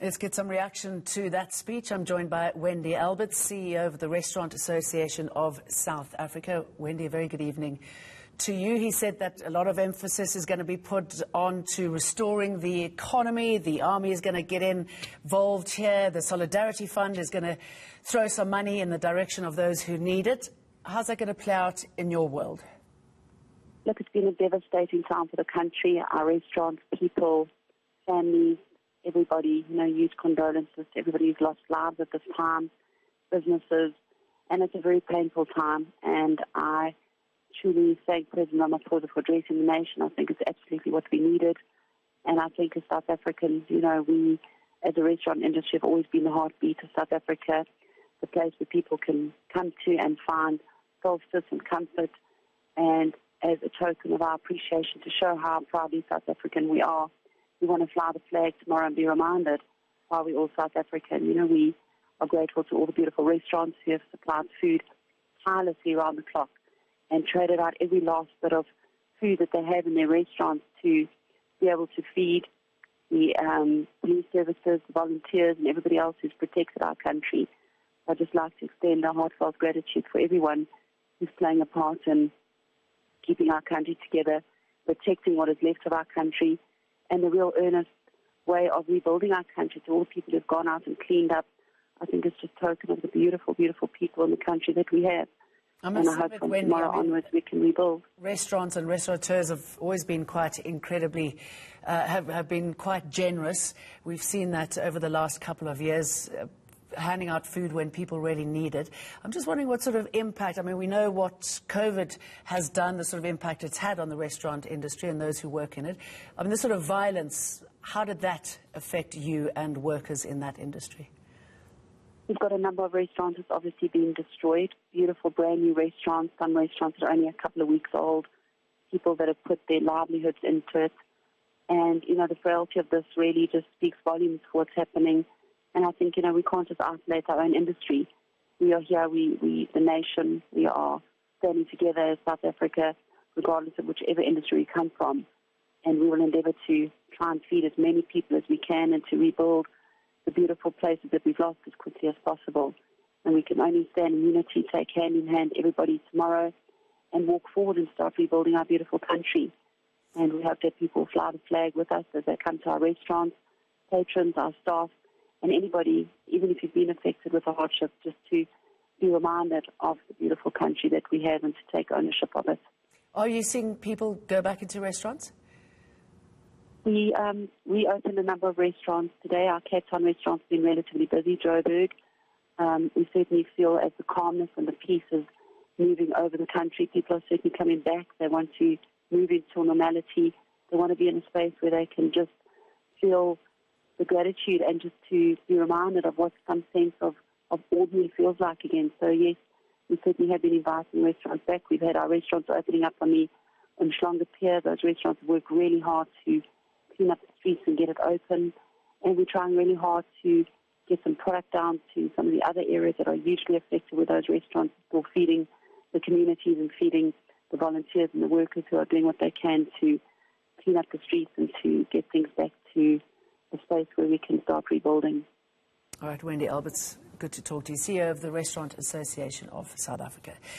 Let's get some reaction to that speech. I'm joined by Wendy Alberts, CEO of the Restaurant Association of South Africa. Wendy, a very good evening to you. He said that a lot of emphasis is going to be put on to restoring the economy. The army is going to get involved here. The Solidarity Fund is going to throw some money in the direction of those who need it. How's that going to play out in your world? Look, it's been a devastating time for the country. Our restaurants, people, families, everybody, huge condolences to everybody who's lost lives at this time, businesses, and it's a very painful time. And I truly thank President Ramaphosa for addressing the nation. I think it's absolutely what we needed. And I think as South Africans, we as a restaurant industry have always been the heartbeat of South Africa, the place where people can come to and find solstice and comfort. And as a token of our appreciation to show how proudly South African we are, we want to fly the flag tomorrow and be reminded why we're all South African. We are grateful to all the beautiful restaurants who have supplied food tirelessly around the clock and traded out every last bit of food that they have in their restaurants to be able to feed the police services, the volunteers, and everybody else who's protected our country. I'd just like to extend a heartfelt gratitude for everyone who's playing a part in keeping our country together, protecting what is left of our country, and the real earnest way of rebuilding our country. To all the people who've gone out and cleaned up, I think it's just a token of the beautiful, beautiful people in the country that we have. And I hope from tomorrow onwards we can rebuild. Restaurants and restaurateurs have always been quite incredibly, have been quite generous. We've seen that over the last couple of years, handing out food when people really need it. I'm just wondering what sort of impact, we know what COVID has done, the sort of impact it's had on the restaurant industry and those who work in it. The sort of violence, how did that affect you and workers in that industry? We've got a number of restaurants that's obviously been destroyed. Beautiful, brand new restaurants, some restaurants that are only a couple of weeks old, people that have put their livelihoods into it. And, the frailty of this really just speaks volumes for what's happening. And I think, we can't just isolate our own industry. We are here, we the nation, we are standing together as South Africa, regardless of whichever industry we come from. And we will endeavour to try and feed as many people as we can and to rebuild the beautiful places that we've lost as quickly as possible. And we can only stand in unity, take hand in hand, everybody tomorrow, and walk forward and start rebuilding our beautiful country. And we hope that people fly the flag with us as they come to our restaurants, patrons, our staff, and anybody, even if you've been affected with a hardship, just to be reminded of the beautiful country that we have and to take ownership of it. Are you seeing people go back into restaurants? We opened a number of restaurants today. Our Cape Town restaurant's been relatively busy, Joburg. We certainly feel as the calmness and the peace is moving over the country, people are certainly coming back. They want to move into normality. They want to be in a space where they can just feel the gratitude and just to be reminded of what some sense of ordinary feels like again. So yes, we certainly have been inviting restaurants back. We've had our restaurants opening up on the Umhlanga Pier. Those restaurants work really hard to clean up the streets and get it open. And we're trying really hard to get some product down to some of the other areas that are hugely affected with those restaurants, for feeding the communities and feeding the volunteers and the workers who are doing what they can to clean up the streets and to get things back to a space where we can start rebuilding. All right, Wendy Alberts, good to talk to you, CEO of the Restaurant Association of South Africa.